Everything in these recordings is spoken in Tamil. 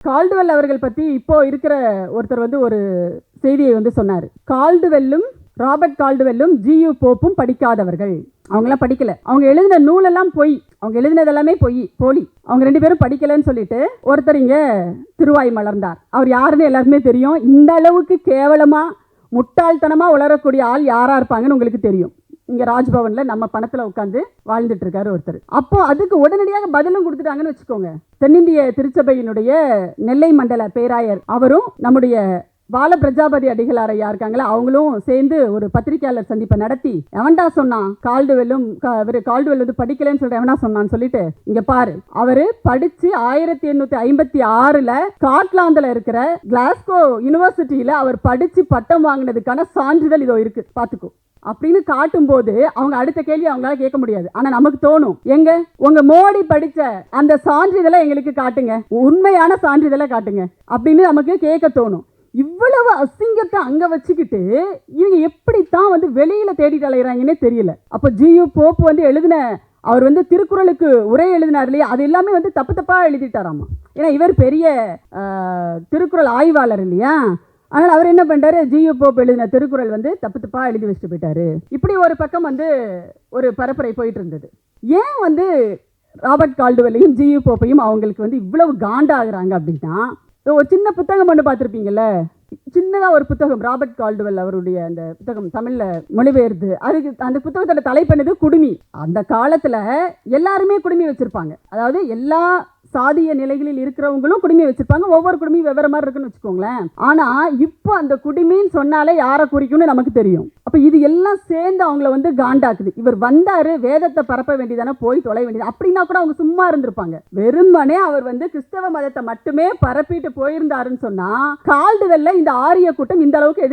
கால்டுவெல் அவர்கள் பற்றி இப்போ இருக்கிற ஒருத்தர் வந்து ஒரு செய்தியை வந்து சொன்னார். ராபர்ட் கால்டுவெல்லும் ஜியு போப்பும் படிக்காதவர்கள். அவங்களாம் படிக்கல, அவங்க எழுதின நூலெல்லாம் பொய், அவங்க எழுதினது எல்லாமே போலி, அவங்க 2 பேரும் படிக்கலன்னு சொல்லிட்டு ஒருத்தர் இங்கே திருவாய் மலர்ந்தார். அவர் யாருன்னு எல்லாருக்குமே தெரியும். இந்த அளவுக்கு கேவலமா முட்டாள்தனமா உளரக்கூடிய ஆள் யாரா இருப்பாங்கன்னு உங்களுக்கு தெரியும். இங்கே ராஜ்பவனில் நம்ம பணத்தில் உட்காந்து வாழ்ந்துட்டு இருக்காரு ஒருத்தர். அப்போ அதுக்கு உடனடியாக பதிலும் கொடுத்துட்டாங்கன்னு வச்சுக்கோங்க. தென்னிந்திய திருச்சபையினுடைய நெல்லை மண்டல பேராயர் அவரும் நம்முடைய பால பிரஜாபதி அடிகளார் ஐயா இருக்காங்களா, அவங்களும் சேர்ந்து ஒரு பத்திரிகையாளர் சந்திப்பை நடத்தி, எவன்டா சொன்னான் கால்டுவெல் வந்து படிக்கலன்னு சொல்ற எவனா சொன்னான்னு சொல்லிட்டு, இங்க பாரு, அவரு படிச்சு 1856 ஸ்காட்லாந்துல இருக்கிற கிளாஸ்கோ யூனிவர்சிட்டியில அவர் படிச்சு பட்டம் வாங்கினதுக்கான சான்றிதழ் இதோ இருக்கு பாத்துக்கோ அப்படின்னு காட்டும் போது அவங்க அடுத்த கேள்வி அவங்களால கேட்க முடியாது. ஆனா நமக்கு தோணும், எங்க உங்க மோடி படிச்ச அந்த சான்றிதழை எங்களுக்கு காட்டுங்க, உண்மையான சான்றிதழை காட்டுங்க அப்படின்னு நமக்கு கேட்க தோணும். இவ்வளவு அசிங்கத்தை அங்க வச்சுக்கிட்டு இவங்க எப்படித்தான் வந்து வெளியில தேடிட்டு அலைகிறாங்கன்னே தெரியல. அப்போ ஜியு போப் வந்து அவர் வந்து திருக்குறளுக்கு உரை எழுதினார் இல்லையா, அது எல்லாமே வந்து தப்பா எழுதிட்டாராமா. ஏன்னா இவர் பெரிய திருக்குறள் ஆய்வாளர் இல்லையா, அதனால் அவர் என்ன பண்ணிட்டாரு, ஜியு போப் எழுதின திருக்குறள் வந்து தப்பா எழுதி வச்சுட்டு போயிட்டாரு. இப்படி ஒரு பக்கம் வந்து ஒரு பரப்புரை போயிட்டு இருந்தது. ஏன் வந்து ராபர்ட் கால்டுவெல்லையும் ஜியு போப்பையும் அவங்களுக்கு வந்து இவ்வளவு காண்டாகிறாங்க அப்படின்னா, ஒரு சின்ன புத்தகம் ஒன்று பார்த்துருப்பீங்கல்ல, சின்னதாக ஒரு புத்தகம், ராபர்ட் கால்டுவெல் அவருடைய அந்த புத்தகம் தமிழில் மொழிபெயர்த்து, அதுக்கு அந்த புத்தகத்தோட தலைப்பெண்ணது குடுமி. அந்த காலத்தில் எல்லாருமே குடுமி வச்சுருப்பாங்க, அதாவது எல்லா சாதிய நிலைகளில் இருக்கிறவங்களும் குடுமி வச்சிருப்பாங்க. ஒவ்வொரு குடுமையும் வெவ்வேறு மாதிரி இருக்குன்னு வச்சுக்கோங்களேன். ஆனா இப்போ அந்த குடுமின்னு சொன்னாலே யாரை குறிக்கும்னு நமக்கு தெரியும். அப்ப இது எல்லாம் சேர்ந்து அவங்கள வந்து காண்டாக்குது. இவர் வந்தாரு, வேதத்தை பரப்ப வேண்டியதானே, போய் தொலை வேண்டியது அப்படின்னா கூட அவங்க சும்மா இருந்திருப்பாங்க. வெறுமனே அவர் வந்து கிறிஸ்தவ மதத்தை மட்டுமே பரப்பிட்டு போயிருந்தாருன்னு சொன்னா கால்டுவெல்ல இந்த ஆரிய கூட்டம் இந்த அளவுக்கு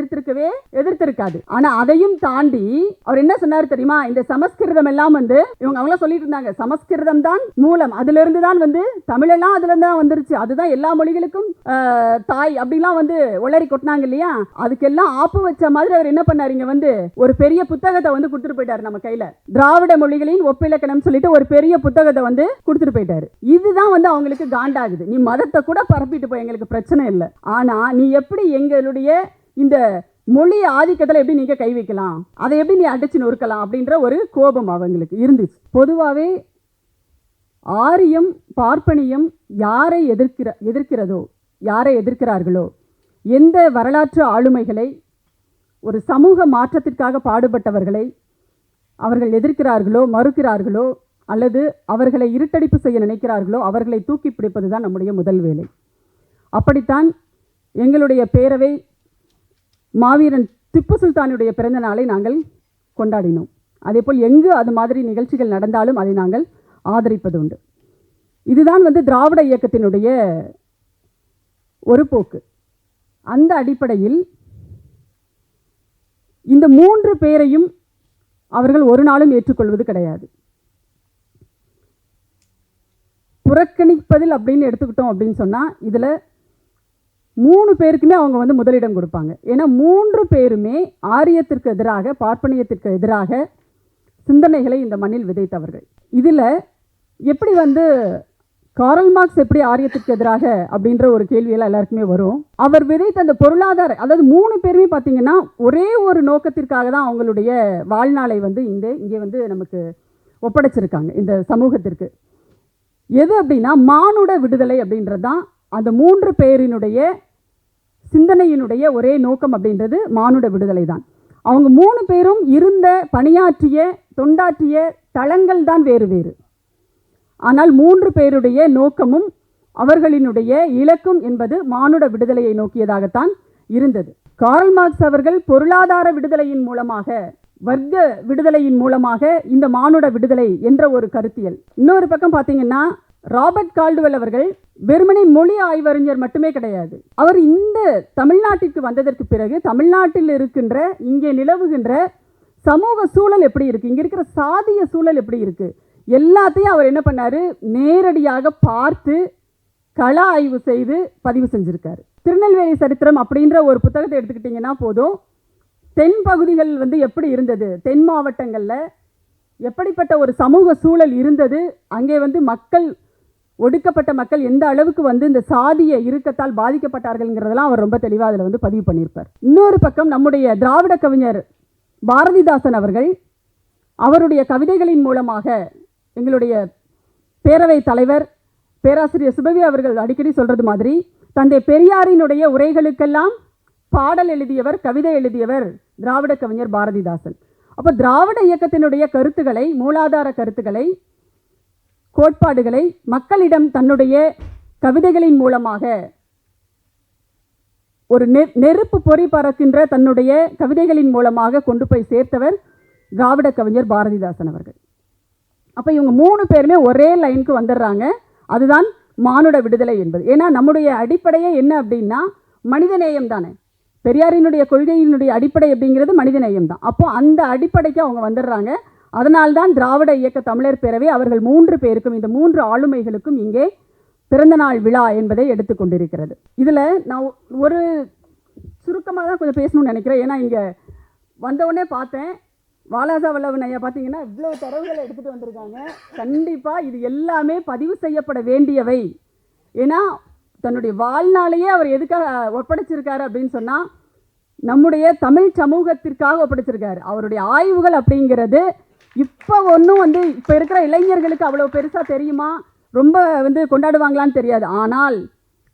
எதிர்த்திருக்காது. ஆனா அதையும் தாண்டி அவர் என்ன சொன்னாரு தெரியுமா, இந்த சமஸ்கிருதம் எல்லாம் வந்து அவங்க சொல்லிட்டு இருந்தாங்க, சமஸ்கிருதம் தான் மூலம், அதுல இருந்து தான் வந்து தமிழெல்லாம் அதுல இருந்து தான் வந்துருச்சு, அதுதான் எல்லா மொழிகளுக்கும் தாய் அப்படிலாம் வந்து உளறி கொட்டினாங்க இல்லையா. அதுக்கெல்லாம் ஆப்பு வச்ச மாதிரி அவர் என்ன பண்ணாரு, இங்க வந்து ஒரு பெரிய புத்தகத்தை வந்து கொடுத்துட்டு போயிட்டாரு நம்ம கையில, திராவிட மொழிகளின் ஒப்பிலக்கணம் சொல்லிட்டு ஒரு பெரிய புத்தகத்தை வந்து கொடுத்துட்டு போயிட்டாரு. இதுதான் வந்து அவங்களுக்கு காண்டாகுது. நீ மதத்தை கூட பரப்பிட்டு போய் எங்களுக்கு பிரச்சனை இல்லை, ஆனா நீ எப்படி எங்களுடைய இந்த மொழி ஆதிக்கத்தில் எப்படி நீங்க கை வைக்கலாம், அதை எப்படி நீ அடிச்சு நொறுக்கலாம் அப்படின்ற ஒரு கோபம் அவங்களுக்கு இருந்துச்சு. பொதுவாகவே ஆரியம் பார்ப்பனியம் யாரை எதிர்க்கிறதோ, யாரை எதிர்க்கிறார்களோ, எந்த வரலாற்று ஆளுமைகளை, ஒரு சமூக மாற்றத்திற்காக பாடுபட்டவர்களை அவர்கள் எதிர்க்கிறார்களோ, மறுக்கிறார்களோ, அல்லது அவர்களை இருட்டடிப்பு செய்ய நினைக்கிறார்களோ, அவர்களை தூக்கி பிடிப்பது தான் நம்முடைய முதல் வேலை. அப்படித்தான் எங்களுடைய பேரவை மாவீரன் திப்பு சுல்தானுடைய பிறந்த நாளை நாங்கள் கொண்டாடினோம். அதேபோல் எங்கு அது மாதிரி நிகழ்ச்சிகள் நடந்தாலும் அதை நாங்கள் ஆதரிப்பது உண்டு. இதுதான் வந்து திராவிட இயக்கத்தினுடைய ஒரு போக்கு. அந்த அடிப்படையில் இந்த 3 பேரையும் அவர்கள் ஒரு நாளும் ஏற்றுக்கொள்வது கிடையாது. புறக்கணிப்பதில் அப்படின்னு எடுத்துக்கிட்டோம் அப்படின்னு சொன்னா இதுல 3 பேருக்குமே அவங்க வந்து முதலிடம் கொடுப்பாங்க. ஏன்னா 3 பேருமே ஆரியத்திற்கு எதிராக, பார்ப்பனியத்திற்கு எதிராக சிந்தனைகளை இந்த மண்ணில் விதைத்தவர்கள். இதுல எப்படி வந்து காரல் மார்க்ஸ் எப்படி ஆரியத்திற்கு எதிராக அப்படின்ற ஒரு கேள்வியெல்லாம் எல்லாருக்குமே வரும். அவர் விதைத்த அந்த பொருளாதார, அதாவது 3 பேருமே பார்த்தீங்கன்னா ஒரே ஒரு நோக்கத்திற்காக தான் அவங்களுடைய வாழ்நாளை வந்து இங்கே வந்து நமக்கு ஒப்படைச்சிருக்காங்க இந்த சமூகத்திற்கு. எது அப்படின்னா மானுட விடுதலை அப்படின்றது தான் அந்த 3 பேரினுடைய சிந்தனையினுடைய ஒரே நோக்கம் அப்படின்றது மானுட விடுதலை தான். அவங்க 3 பேரும் இருந்த பணியாற்றிய தொண்டாற்றிய தளங்கள் தான் வேறு வேறு. ஆனால் 3 பேருடைய நோக்கமும் அவர்களினுடைய இலக்கும் என்பது மானுட விடுதலையை நோக்கியதாகத்தான் இருந்தது. காரல் மார்க்ஸ் அவர்கள் பொருளாதார விடுதலையின் மூலமாக, வர்க்க விடுதலையின் மூலமாக இந்த மானுட விடுதலை என்ற ஒரு கருத்தியல். இன்னொரு பக்கம் பார்த்தீங்கன்னா ராபர்ட் கால்டுவெல் அவர்கள் வெறுமனே மொழி ஆய்வறிஞர் மட்டுமே கிடையாது. அவர் இந்த தமிழ்நாட்டிற்கு வந்ததற்கு பிறகு தமிழ்நாட்டில் இருக்கின்ற, இங்கே நிலவுகின்ற சமூக சூழல் எப்படி இருக்கு, இங்க இருக்கிற சாதிய சூழல் எப்படி இருக்கு, எல்லாத்தையும் அவர் என்ன பண்ணாரு, நேரடியாக பார்த்து கள ஆய்வு செய்து பதிவு செஞ்சிருக்காரு. திருநெல்வேலி சரித்திரம் அப்படின்ற ஒரு புத்தகத்தை எடுத்துக்கிட்டிங்கன்னா போதும், தென் பகுதிகள் வந்து எப்படி இருந்தது, தென் மாவட்டங்களில் எப்படிப்பட்ட ஒரு சமூக சூழல் இருந்தது, அங்கே வந்து மக்கள் ஒடுக்கப்பட்ட மக்கள் எந்த அளவுக்கு வந்து இந்த சாதிய இறுக்கத்தால் பாதிக்கப்பட்டார்கள்ங்கிறதெல்லாம் அவர் ரொம்ப தெளிவாக அதில் வந்து பதிவு பண்ணியிருப்பார். இன்னொரு பக்கம் நம்முடைய திராவிட கவிஞர் பாரதிதாசன் அவர்கள் அவருடைய கவிதைகளின் மூலமாக எங்களுடைய பேரவைத் தலைவர் பேராசிரியர் சுபவி அவர்கள் அடிக்கடி சொல்கிறது மாதிரி தந்தை பெரியாரினுடைய உரைகளுக்கெல்லாம் பாடல் எழுதியவர், கவிதை எழுதியவர் திராவிட கவிஞர் பாரதிதாசன். அப்போ திராவிட இயக்கத்தினுடைய கருத்துக்களை, மூலாதார கருத்துக்களை, கோட்பாடுகளை மக்களிடம் தன்னுடைய கவிதைகளின் மூலமாக ஒரு நெருப்பு பொறி பறக்கின்ற தன்னுடைய கவிதைகளின் மூலமாக கொண்டு போய் சேர்த்தவர் திராவிட கவிஞர் பாரதிதாசன் அவர்கள். அப்போ இவங்க 3 பேருமே ஒரே லைனுக்கு வந்துடுறாங்க. அதுதான் மானுட விடுதலை என்பது. ஏன்னா நம்முடைய அடிப்படையே என்ன அப்படின்னா மனிதநேயம் தானே. பெரியாரினுடைய கொள்கையினுடைய அடிப்படை அப்படிங்கிறது மனிதநேயம் தான். அப்போ அந்த அடிப்படைக்கு அவங்க வந்துடுறாங்க. அதனால்தான் திராவிட இயக்க தமிழர் பேரவை அவர்கள் 3 பேருக்கும், இந்த 3 ஆளுமைகளுக்கும் இங்கே பிறந்தநாள் விழா என்பதை எடுத்துக்கொண்டிருக்கிறது. இதில் நான் ஒரு சுருக்கமாக தான் கொஞ்சம் பேசணும்னு நினைக்கிறேன். ஏன்னா இங்கே வந்தவுடனே பார்த்தேன், வாலாஜா வல்லவன் ஐயா பார்த்தீங்கன்னா இவ்வளோ தரவுகளை எடுத்துகிட்டு வந்திருக்காங்க. கண்டிப்பாக இது எல்லாமே பதிவு செய்யப்பட வேண்டியவை. ஏன்னா தன்னுடைய வாழ்நாளையே அவர் எதுக்காக ஒப்படைச்சிருக்காரு அப்படின்னு சொன்னால் நம்முடைய தமிழ் சமூகத்திற்காக ஒப்படைச்சிருக்காரு. அவருடைய ஆய்வுகள் அப்படிங்கிறது இப்போ ஒன்றும் வந்து இப்போ இருக்கிற இளைஞர்களுக்கு அவ்வளோ பெருசாக தெரியுமா, ரொம்ப வந்து கொண்டாடுவாங்களான்னு தெரியாது. ஆனால்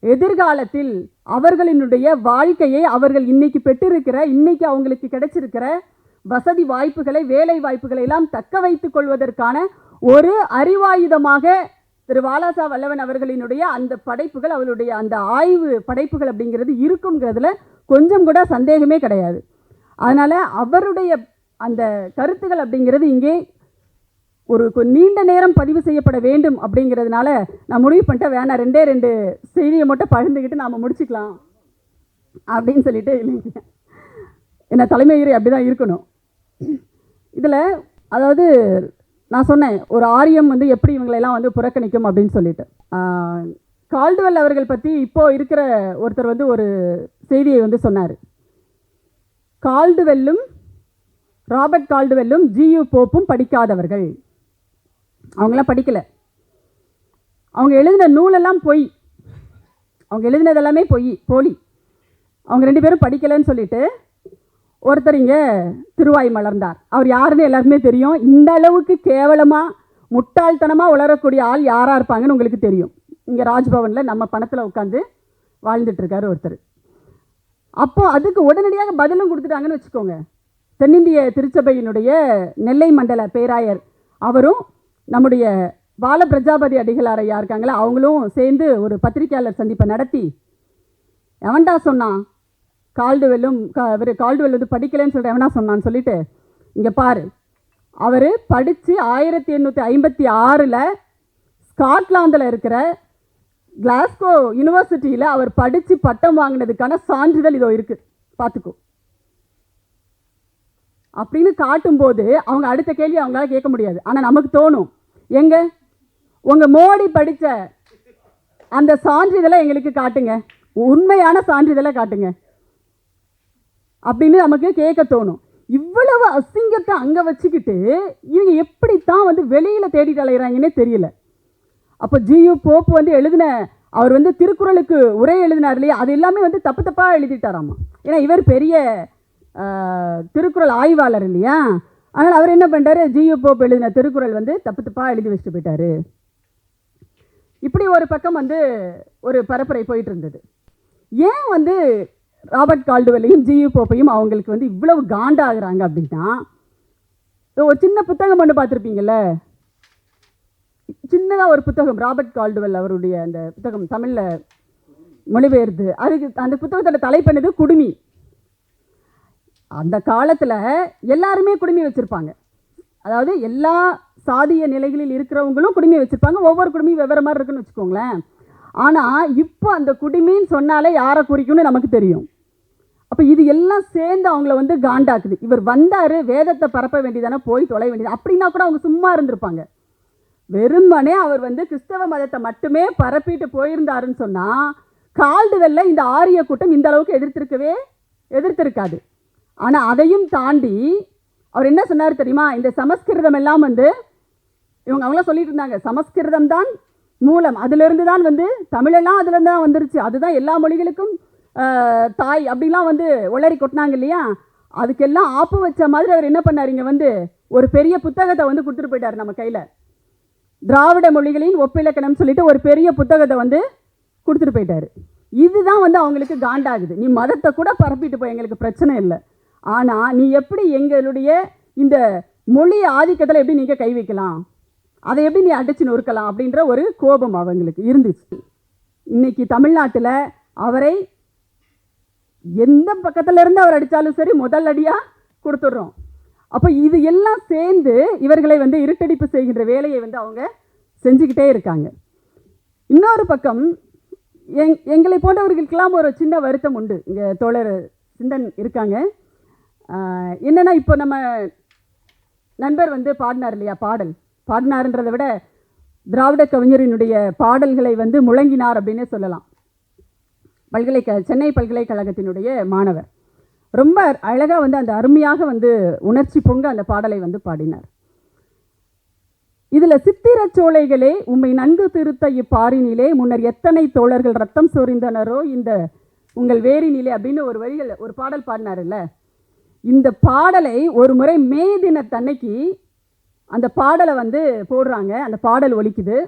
எதிர்காலத்தில் அவர்களினுடைய வாழ்க்கையை அவர்கள் இன்னைக்கு பெற்றிருக்கிற, இன்னைக்கு அவங்களுக்கு கிடைச்சிருக்கிற வசதி வாய்ப்புகளை, வேலை வாய்ப்புகளை எல்லாம் தக்க வைத்துக் கொள்வதற்கான ஒரு அறிவாயுதமாக திரு வாலாசா வல்லவன் அவர்களினுடைய அந்த படைப்புகள், அவருடைய அந்த ஆய்வு படைப்புகள் அப்படிங்கிறது இருக்குங்கிறதுல கொஞ்சம் கூட சந்தேகமே கிடையாது. அதனால் அவருடைய அந்த கருத்துக்கள் அப்படிங்கிறது இங்கே ஒரு நீண்ட நேரம் பதிவு செய்யப்பட வேண்டும். அப்படிங்கிறதுனால நான் முடிவு பண்ணிட்டேன், வேணா 2 செய்தியை மட்டும் பகிர்ந்துக்கிட்டு நாம் முடிச்சுக்கலாம் அப்படின்னு சொல்லிட்டு. இல்லைங்க, என்ன தலைமையுரை அப்படி தான் இருக்கணும். இதில் அதாவது நான் சொன்னேன் ஒரு ஆரியம் வந்து எப்படி இவங்களெல்லாம் வந்து புறக்கணிக்கும் அப்படின்னு சொல்லிட்டு. கால்டுவெல் அவர்கள் பற்றி இப்போது இருக்கிற ஒருத்தர் வந்து ஒரு செய்தியை வந்து சொன்னார். ராபர்ட் கால்டுவெல்லும் ஜியு போப்பும் படிக்காதவர்கள். அவங்களாம் படிக்கலை. அவங்க எழுதின நூலெல்லாம் பொய், அவங்க எழுதினது எல்லாமே போலி. அவங்க 2 பேரும் படிக்கலைன்னு சொல்லிட்டு ஒருத்தர் இங்கே திருவாய் மலர்ந்தார். அவர் யாருன்னு எல்லாருக்குமே தெரியும். இந்த அளவுக்கு கேவலமாக முட்டாள்தனமாக உளரக்கூடிய ஆள் யாராக இருப்பாங்கன்னு உங்களுக்கு தெரியும். இங்கே ராஜ்பவனில் நம்ம பணத்தில் உட்காந்து வாழ்ந்துட்டுருக்காரு ஒருத்தர். அப்போ அதுக்கு உடனடியாக பதிலும் கொடுத்துட்டாங்கன்னு வச்சுக்கோங்க. தென்னிந்திய திருச்சபையினுடைய நெல்லை மண்டல பேராயர் அவரும் நம்முடைய பால பிரஜாபதி அடிகளார் ஐயா இருக்காங்களே, அவங்களும் சேர்ந்து ஒரு பத்திரிகையாளர் சந்திப்பை நடத்தி, எவன்டா சொன்னான் கால்டுவெல் வந்து படிக்கலைன்னு சொல்கிற எவனா சொன்னான்னு சொல்லிட்டு, இங்கே பாரு, அவர் படித்து 1856 ஸ்காட்லாந்தில் இருக்கிற கிளாஸ்கோ யூனிவர்சிட்டியில் அவர் படித்து பட்டம் வாங்கினதுக்கான சான்றிதழ் இதோ இருக்குது, பார்த்துக்கோ அப்படின்னு காட்டும்போது அவங்க அடுத்த கேள்வி அவங்களால கேட்க முடியாது. ஆனால் நமக்கு தோணும், எங்க உங்கள் மோடி படித்த அந்த சான்றிதழை எங்களுக்கு காட்டுங்க, உண்மையான சான்றிதழை காட்டுங்க அப்படின்னு நமக்கு கேட்க தோணும். இவ்வளவு அசிங்கத்தை அங்கே வச்சுக்கிட்டு இவங்க எப்படித்தான் வந்து வெளியில் தேடிட்டு அலைகிறாங்கன்னே தெரியல. அப்போ ஜியு போப் வந்து அவர் வந்து திருக்குறளுக்கு உரை எழுதினார் இல்லையா, அது எல்லாமே வந்து தப்பாக எழுதிட்டாராமா. ஏன்னா இவர் பெரிய திருக்குறள் ஆய்வாளர் இல்லையா. அதனால் அவர் என்ன பண்ணிட்டாரு, ஜியு போப் எழுதின திருக்குறள் வந்து தப்பாக எழுதி வச்சுட்டு போயிட்டாரு. இப்படி ஒரு பக்கம் வந்து ஒரு பரப்புரை போயிட்டு இருந்தது. ஏன் வந்து ராபர்ட் கால்டுவெல்லையும் ஜியு போப்பையும் அவங்களுக்கு வந்து இவ்வளவு காண்டாகிறாங்க அப்படின்னா, ஒரு சின்ன புத்தகம் ஒன்று பார்த்துருப்பீங்கள்ல, சின்னதாக ஒரு புத்தகம், ராபர்ட் கால்டுவெல் அவருடைய அந்த புத்தகம் தமிழில் மொழிபெயர்த்து, அதுக்கு அந்த புத்தகத்தோட தலைப்பெண்ணது குடுமி. அந்த காலத்தில் எல்லாருமே குடுமி வச்சுருப்பாங்க. அதாவது எல்லா சாதிய நிலைகளில் இருக்கிறவங்களும் குடுமி வச்சுருப்பாங்க. ஒவ்வொரு குடுமியும் வெவ்வேறு மாதிரி இருக்குன்னு வச்சுக்கோங்களேன். ஆனால் இப்போ அந்த குடுமின்னு சொன்னாலே யாரை குறிக்கும்னு நமக்கு தெரியும். அப்போ இது எல்லாம் சேர்ந்து அவங்கள வந்து காண்டாக்குது. இவர் வந்தார், வேதத்தை பரப்ப வேண்டியதானே, போய் தொலை வேண்டியது அப்படின்னா கூட அவங்க சும்மா இருந்திருப்பாங்க. வெறுமனே அவர் வந்து கிறிஸ்தவ மதத்தை மட்டுமே பரப்பிட்டு போயிருந்தாருன்னு சொன்னால் கால்டுவெல்ல இந்த ஆரிய கூட்டம் இந்த அளவுக்கு எதிர்த்திருக்காது. ஆனால் அதையும் தாண்டி அவர் என்ன சொன்னார் தெரியுமா, இந்த சமஸ்கிருதம் எல்லாம் வந்து அவங்களாம் சொல்லிட்டு இருந்தாங்க, சமஸ்கிருதம் தான் மூலம். அதிலிருந்து தான் வந்து தமிழெல்லாம் அதுலேருந்து தான் வந்துருச்சு. அதுதான் எல்லா மொழிகளுக்கும் தாய் அப்படிலாம் வந்து ஒளரி கொட்டினாங்க இல்லையா. அதுக்கெல்லாம் ஆப்பு வச்ச மாதிரி அவர் என்ன பண்ணார், இங்கே வந்து ஒரு பெரிய புத்தகத்தை வந்து கொடுத்துட்டு போயிட்டார் நம்ம கையில். திராவிட மொழிகளின் ஒப்பிலக்கணம் சொல்லிட்டு ஒரு பெரிய புத்தகத்தை வந்து கொடுத்துட்டு போயிட்டார். இதுதான் வந்து அவங்களுக்கு காண்டாகுது. நீ மதத்தை கூட பரப்பிட்டு போய் எங்களுக்கு பிரச்சனை இல்லை, ஆனால் நீ எப்படி எங்களுடைய இந்த மொழி ஆதிக்கத்தில் எப்படி நீங்கள் கை வைக்கலாம், அதை எப்படி நீ அடிச்சு நொறுக்கலாம் அப்படின்ற ஒரு கோபம் அவங்களுக்கு இருந்துச்சு. இன்னைக்கு தமிழ்நாட்டில் அவரை எந்த பக்கத்தில் இருந்து அவர் அடித்தாலும் சரி முதல் அடியாக கொடுத்துட்றோம். அப்போ இது எல்லாம் சேர்ந்து இவர்களை வந்து இருட்டடிப்பு செய்கின்ற வேலையை வந்து அவங்க செஞ்சுக்கிட்டே இருக்காங்க. இன்னொரு பக்கம் எங்களை போன்றவர்களுக்கெல்லாம் ஒரு சின்ன வருத்தம் உண்டு. இங்கே தோழர் சிந்தன் இருக்காங்க. என்னென்னா, இப்போ நம்ம நண்பர் வந்து பாடினார் இல்லையா, பாடினார்ன்றதை விட திராவிட கவிஞரினுடைய பாடல்களை வந்து முழங்கினார் அப்படின்னே சொல்லலாம். சென்னை பல்கலைக்கழகத்தினுடைய மாணவர் ரொம்ப அழகாக வந்து அந்த அருமையாக வந்து உணர்ச்சி பொங்க அந்த பாடலை வந்து பாடினார். இதில் சித்திரச்சோலைகளே உம்மை நன்கு திருத்த இப்பாரினிலே முன்னர் எத்தனை தோழர்கள் ரத்தம் சொரிந்தனரோ இந்த உங்கள் வேரினிலே அப்படின்னு ஒரு பாடல் பாடினார்ல. இந்த பாடலை ஒரு முறை மே தினத்தன்னைக்கு அந்த பாடலை வந்து போடுறாங்க. அந்த பாடல் ஒலிக்குது.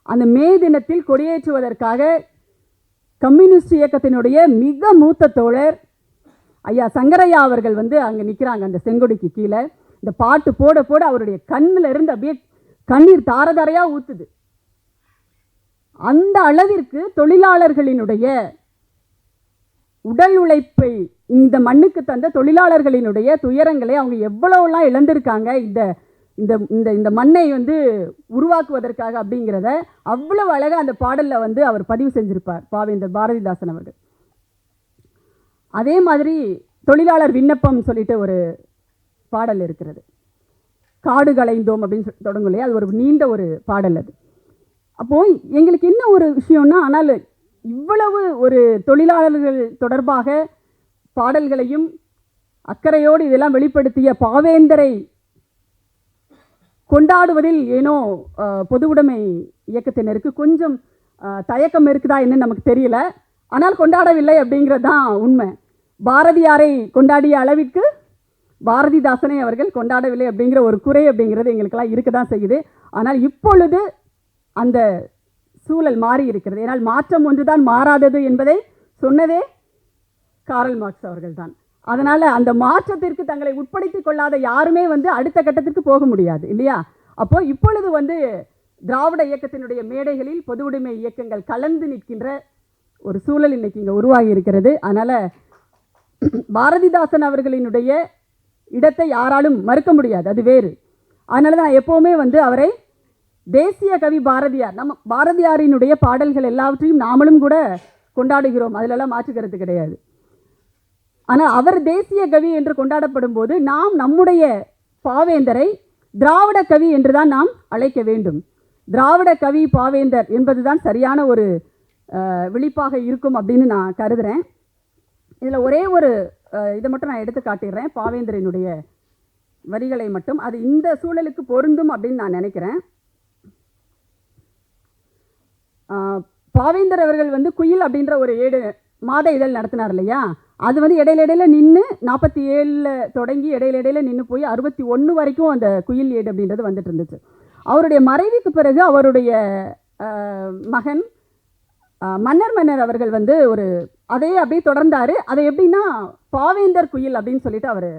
அந்த மே தினத்தில் கொடியேற்றுவதற்காக கம்யூனிஸ்ட் இயக்கத்தினுடைய மிக மூத்த தோழர் ஐயா சங்கரையா அவர்கள் வந்து அங்கே நிற்கிறாங்க அந்த செங்கொடிக்கு கீழே. இந்த பாட்டு போட போட அவருடைய கண்ணில் இருந்து அப்படியே கண்ணீர் தாரதாரையாக ஊற்றுது. அந்த அளவிற்கு தொழிலாளர்களினுடைய உடல் உழைப்பை இந்த மண்ணுக்கு தந்த தொழிலாளர்களினுடைய துயரங்களை அவங்க எவ்வளவுலாம் இழந்திருக்காங்க இந்த இந்த இந்த இந்த மண்ணை வந்து உருவாக்குவதற்காக அப்படிங்கிறத அவ்வளவு அழகாக அந்த பாடலில் வந்து அவர் பதிவு செஞ்சிருப்பார் பாவேந்தர் பாரதிதாசன் அவர்கள். அதே மாதிரி தொழிலாளர் விண்ணப்பம் சொல்லிட்டு ஒரு பாடல் இருக்கிறது. காடு களைந்தோம் அப்படின்னு தொடங்கும் இல்லையா, அது ஒரு நீண்ட ஒரு பாடல். அது அப்போது எங்களுக்கு என்ன ஒரு விஷயம்னா, ஆனால் இவ்வளவு ஒரு தொழிலாளர்கள் தொடர்பாக பாடல்களையும் அக்கறையோடு இதெல்லாம் வெளிப்படுத்திய பாவேந்தரை கொண்டாடுவதில் ஏனோ பொது உடைமை இயக்கத்தினருக்கு கொஞ்சம் தயக்கம் இருக்குதா என்னன்னு நமக்கு தெரியல. ஆனால் கொண்டாடவில்லை அப்படிங்கிறது தான் உண்மை. பாரதியாரை கொண்டாடிய அளவிற்கு பாரதிதாசனை அவர்கள் கொண்டாடவில்லை அப்படிங்கிற ஒரு குறை அப்படிங்கிறது எங்களுக்கெல்லாம் இருக்க தான் செய்யுது. ஆனால் இப்பொழுது அந்த சூழல் மாறி இருக்கிறது. ஏன்னால் மாற்றம் ஒன்று தான் மாறாதது என்பதை சொன்னதே காரல் மார்க்ஸ் அவர்கள் தான். அதனால் அந்த மாற்றத்திற்கு தங்களை உட்படுத்தி கொள்ளாத யாருமே வந்து அடுத்த கட்டத்திற்கு போக முடியாது இல்லையா. அப்போது இப்பொழுது வந்து திராவிட இயக்கத்தினுடைய மேடைகளில் பொது உடைமை இயக்கங்கள் கலந்து நிற்கின்ற ஒரு சூழல் இன்றைக்கி இங்கே உருவாகி இருக்கிறது. அதனால் பாரதிதாசன் அவர்களினுடைய இடத்தை யாராலும் மறுக்க முடியாது, அது வேறு. அதனால தான் நான் எப்போவுமே வந்து அவரை தேசிய கவி பாரதியார், நம்ம பாரதியாரினுடைய பாடல்கள் எல்லாவற்றையும் நாமளும் கூட கொண்டாடுகிறோம், அதிலெல்லாம் மாற்றுக்கிறது கிடையாது. ஆனால் அவர் தேசிய கவி என்று கொண்டாடப்படும் போது நாம் நம்முடைய பாவேந்தரை திராவிட கவி என்று தான் நாம் அழைக்க வேண்டும். திராவிட கவி பாவேந்தர் என்பது தான் சரியான ஒரு விழிப்பாக இருக்கும் அப்படின்னு நான் கருதுகிறேன். இதில் ஒரே ஒரு இதை மட்டும் நான் எடுத்து காட்டிடுறேன், பாவேந்தரினுடைய வரிகளை மட்டும். அது இந்த சூழலுக்கு பொருந்தும் அப்படின்னு நான் நினைக்கிறேன். பாவேந்தர் அவர்கள் வந்து குயில் அப்படின்ற ஒரு மாத இதழ் நடத்தினார் இல்லையா. அது வந்து இடையில நின்று 47 தொடங்கி இடையில நின்று போய் 61 வரைக்கும் அந்த குயில் ஏடு அப்படின்றது வந்துட்டு இருந்துச்சு. அவருடைய மறைவுக்கு பிறகு அவருடைய மகன் மன்னர் அவர்கள் வந்து அதையே அப்படியே தொடர்ந்தார். அதை எப்படின்னா பாவேந்தர் குயில் அப்படின்னு சொல்லிட்டு அவர்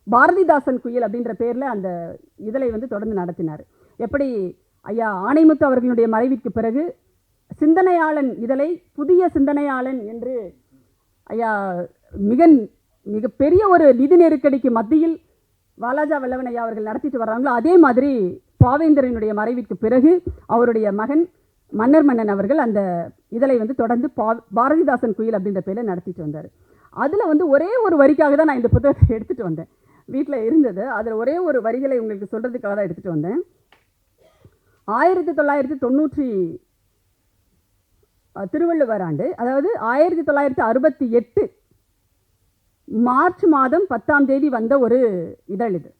பாரதிதாசன் குயில் அப்படின்ற பேரில் அந்த இதழை வந்து தொடர்ந்து நடத்தினார். எப்படி ஐயா ஆணைமுத்து அவர்களுடைய மறைவிற்கு பிறகு சிந்தனையாளன் இதழை புதிய சிந்தனையாளன் என்று ஐயா மிக பெரிய ஒரு நிதி நெருக்கடிக்கு மத்தியில் வாலாஜா வல்லவன் ஐயா அவர்கள் நடத்திட்டு வர்றாங்களோ, அதே மாதிரி பாவேந்தரனுடைய மறைவிற்கு பிறகு அவருடைய மகன் மன்னன் அவர்கள் அந்த இதழை வந்து தொடர்ந்து பாரதிதாசன் குயில் அப்படின்ற பேரில் நடத்திட்டு வந்தார். அதில் வந்து ஒரே ஒரு வரிக்காக தான் நான் இந்த புத்தகத்தை எடுத்துகிட்டு வந்தேன். வீட்டில் இருந்தது, அதில் ஒரே ஒரு வரிகளை உங்களுக்கு சொல்கிறதுக்காக தான் எடுத்துகிட்டு வந்தேன். 1990 திருவள்ளுவர் ஆண்டு, அதாவது 1968 மார்ச் மாதம் 10ஆம் தேதி வந்த ஒரு இதழ் இது.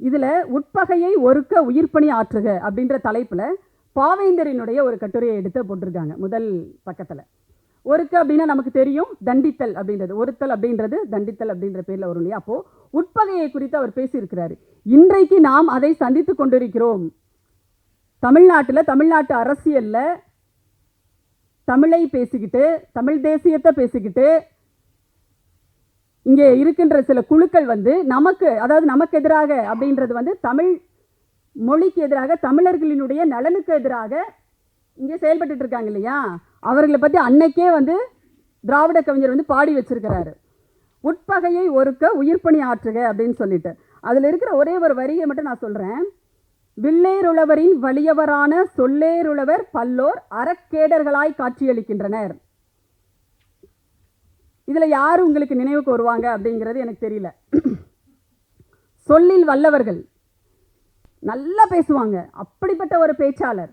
இதில் உட்பகையை ஒருக்க உயிர்ப்பணி ஆற்றுக அப்படின்ற தலைப்பில் பாவேந்தரினுடைய ஒரு கட்டுரையை எடுத்து போட்டிருக்காங்க முதல் பக்கத்தில். ஒருக்க அப்படின்னா நமக்கு தெரியும் தண்டித்தல் அப்படின்றது, ஒருத்தல் அப்படின்றது தண்டித்தல் அப்படின்ற பேரில் வரும் இல்லையா. அப்போது உட்பகையை குறித்து அவர் பேசியிருக்கிறாரு. இன்றைக்கு நாம் அதை சந்தித்து கொண்டிருக்கிறோம். தமிழ்நாட்டில், தமிழ்நாட்டு அரசியலில் தமிழை பேசிக்கிட்டு, தமிழ் தேசியத்தை பேசிக்கிட்டு இங்கே இருக்கின்ற சில குழுக்கள் வந்து நமக்கு, அதாவது நமக்கு எதிராக அப்படின்றது வந்து தமிழ் மொழிக்கு எதிராக, தமிழர்களினுடைய நலனுக்கு எதிராக இங்கே செயல்பட்டு இருக்காங்க இல்லையா. அவர்களை பற்றி அன்னைக்கே வந்து திராவிட கவிஞர் வந்து பாடி வச்சிருக்கிறாரு. உட்பகையை ஒருக்க உயிர்ப்பணி ஆற்றுக அப்படின்னு சொல்லிட்டு. அதில் இருக்கிற ஒரே ஒரு வரியை மட்டும் நான் சொல்கிறேன். வில்லேருளவரின் வலியவரான சொல்லேருளவர் பல்லோர் அறக்கேடர்களாய் காட்சியளிக்கின்றனர். இதில் யார் உங்களுக்கு நினைவுக்கு வருவாங்க அப்படிங்கிறது எனக்கு தெரியல. சொல்லில் வல்லவர்கள், நல்லா பேசுவாங்க, அப்படிப்பட்ட ஒரு பேச்சாளர்,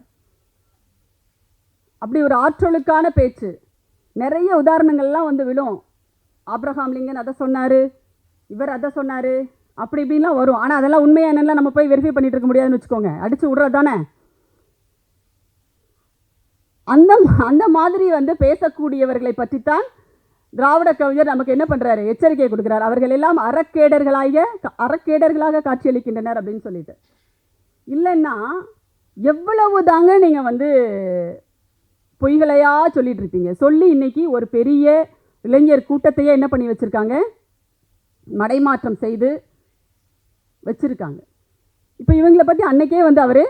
அப்படி ஒரு ஆற்றலுக்கான பேச்சு. நிறைய உதாரணங்கள்லாம் வந்து விழும். ஆப்ரஹாம் லிங்கன் அதை சொன்னார், இவர் அதை சொன்னார், அப்படி இப்படின்லாம் வரும். ஆனால் அதெல்லாம் உண்மையாக என்னெல்லாம் நம்ம போய் வெரிஃபை பண்ணிட்டு இருக்க முடியாதுன்னு வச்சுக்கோங்க, அடித்து விட்றது தானே. அந்த மாதிரி வந்து பேசக்கூடியவர்களை பற்றித்தான் திராவிட கவிஞர் நமக்கு என்ன பண்ணுறாரு, எச்சரிக்கை கொடுக்குறாரு. அவர்கள் எல்லாம் அறக்கேடர்களாக காட்சியளிக்கின்றனர் அப்படின்னு சொல்லிட்டு. இல்லைன்னா எவ்வளவு தாங்க நீங்கள் வந்து பொய்களையா சொல்லிட்டு இருப்பீங்க. சொல்லி இன்னைக்கு ஒரு பெரிய இளைஞர் கூட்டத்தையே என்ன பண்ணி வச்சுருக்காங்க, மடைமாற்றம் செய்து வச்சுருக்காங்க. இப்போ இவங்களை பற்றி அன்னைக்கே வந்து அவர்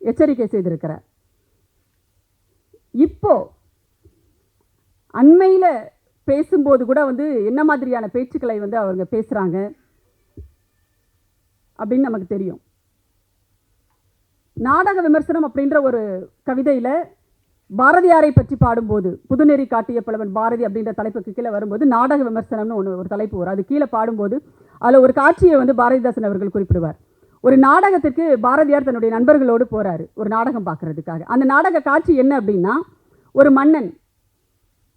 எச்சரிக்கை செய்திருக்கிறார். இப்போ அண்மையில் பேசும்போது கூட வந்து என்ன மாதிரியான பேச்சுக்களை வந்து அவங்க பேசுகிறாங்க அப்படின்னு நமக்கு தெரியும். நாடக விமர்சனம் அப்படின்ற ஒரு கவிதையில் பாரதியாரை பற்றி பாடும்போது, புதுநெறி காட்டிய புலவன் பாரதி அப்படின்ற தலைப்புக்கு கீழே வரும்போது நாடக விமர்சனம்னு ஒரு தலைப்பு வரும். அது கீழே பாடும்போது அதில் ஒரு காட்சியை வந்து பாரதிதாசன் அவர்கள் குறிப்பிடுவார். ஒரு நாடகத்துக்கு பாரதியார் தன்னுடைய நண்பர்களோடு போகிறாரு ஒரு நாடகம் பார்க்குறதுக்காக. அந்த நாடக காட்சி என்ன அப்படின்னா, ஒரு மன்னன்,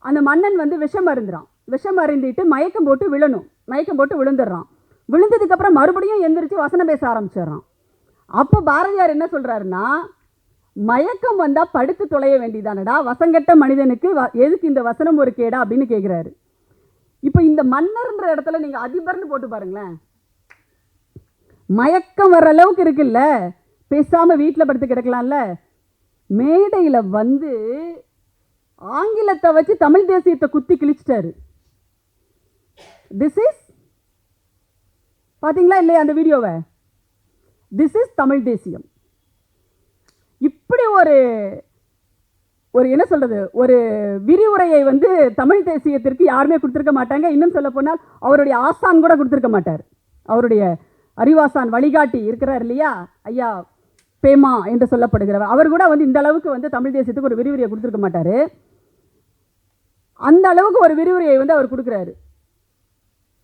அந்த மன்னன் வந்து விஷம் அருந்திட்டு மயக்கம் போட்டு விழுந்துடுறான். விழுந்ததுக்கப்புறம் மறுபடியும் எந்திரிச்சு வசனம் பேச ஆரம்பிச்சிடுறான். அப்போ பாரதியார் என்ன சொல்கிறாருன்னா, மயக்கம் வந்தால் படுத்து தொலைய வேண்டியதானடா, வசங்கட்ட மனிதனுக்கு எதுக்கு இந்த வசனம் ஒரு கேடா அப்படின்னு கேட்குறாரு. இப்போ இந்த மன்னர்ன்ற இடத்துல நீங்கள் அதிபர்னு போட்டு பாருங்களேன், மயக்கம் வர்ற அளவுக்கு இருக்குல்ல, பேசாமல் வீட்டில் படுத்து கிடக்கலாம்ல. மேடையில் வந்து ஆங்கிலத்தை வச்சு தமிழ் தேசியத்தை குத்தி கிழிச்சிட்டாரு. திஸ் இஸ், பார்த்தீங்களா இல்லையா அந்த வீடியோவை? திஸ் இஸ் தமிழ் தேசியம். இப்படி ஒரு என்ன சொல்றது, ஒரு விரிவுரையை வந்து தமிழ் தேசியத்திற்கு யாருமே கொடுத்துருக்க மாட்டாங்க. இன்னும் சொல்ல போனால் அவருடைய ஆசான் கூட கொடுத்துருக்க மாட்டார். அவருடைய அறிவாசான் வழிகாட்டி இருக்கிறார் இல்லையா, ஐயா பேமா என்று சொல்லப்படுகிறவர், அவர் கூட வந்து இந்த அளவுக்கு வந்து தமிழ் தேசியத்துக்கு ஒரு விரிவுரையை கொடுத்துருக்க மாட்டார். அந்த அளவுக்கு ஒரு விரிவுரையை வந்து அவர் கொடுக்குறாரு.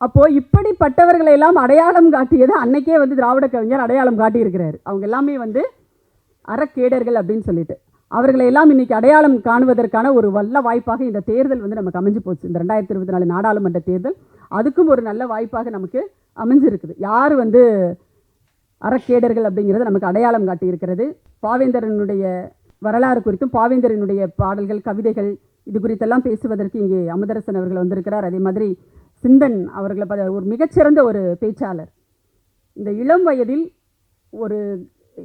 அப்போது இப்படிப்பட்டவர்களை எல்லாம் அடையாளம் காட்டியது அன்னைக்கே வந்து திராவிட கவிஞர் அடையாளம் காட்டியிருக்கிறார். அவங்க எல்லாமே வந்து அறக்கேடர்கள் அப்படின்னு சொல்லிட்டு அவர்களை எல்லாம் இன்னைக்கு அடையாளம் காணுவதற்கான ஒரு நல்ல வாய்ப்பாக இந்த தேர்தல் வந்து நமக்கு அமைஞ்சு போச்சு. இந்த 2024 நாடாளுமன்ற தேர்தல் அதுக்கும் ஒரு நல்ல வாய்ப்பாக நமக்கு அமைஞ்சிருக்குது. யார் வந்து அறக்கேடர்கள் அப்படிங்கிறத நமக்கு அடையாளம் காட்டியிருக்கிறது. பாவேந்தரனுடைய வரலாறு குறித்தும் பாவேந்தரனுடைய பாடல்கள், கவிதைகள், இது குறித்தெல்லாம் பேசுவதற்கு இங்கே அமுதரசன் அவர்கள் வந்திருக்கிறார். அதே மாதிரி சிந்தன் அவர்களை ஒரு மிகச்சிறந்த ஒரு பேச்சாளர். இந்த இளம் வயதில் ஒரு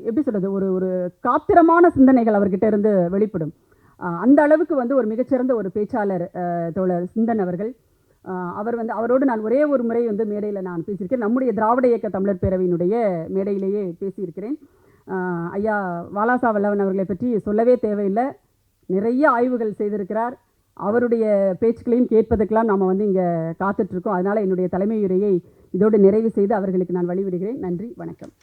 எப்படி சொல்கிறது, ஒரு காத்திரமான சிந்தனைகள் அவர்கிட்ட இருந்து வெளிப்படும். அந்த அளவுக்கு வந்து ஒரு மிகச்சிறந்த ஒரு பேச்சாளர் தோழர் சிந்தன் அவர்கள். அவர் வந்து அவரோடு நான் ஒரே ஒரு முறை வந்து மேடையில் நான் பேசியிருக்கேன். நம்முடைய திராவிட இயக்க தமிழர் பேரவையினுடைய மேடையிலேயே பேசியிருக்கிறேன். ஐயா வாலாசா வல்லவன் அவர்களை பற்றி சொல்லவே தேவையில்லை. நிறைய ஆய்வுகள் செய்திருக்கிறார். அவருடைய பேச்சுக்களையும் கேட்பதற்கெல்லாம் நாம் வந்து இங்கே காத்துட்ருக்கோம். அதனால் என்னுடைய தலைமை உரையை இதோடு நிறைவு செய்து அவர்களுக்கு நான் வழிவிடுகிறேன். நன்றி, வணக்கம்.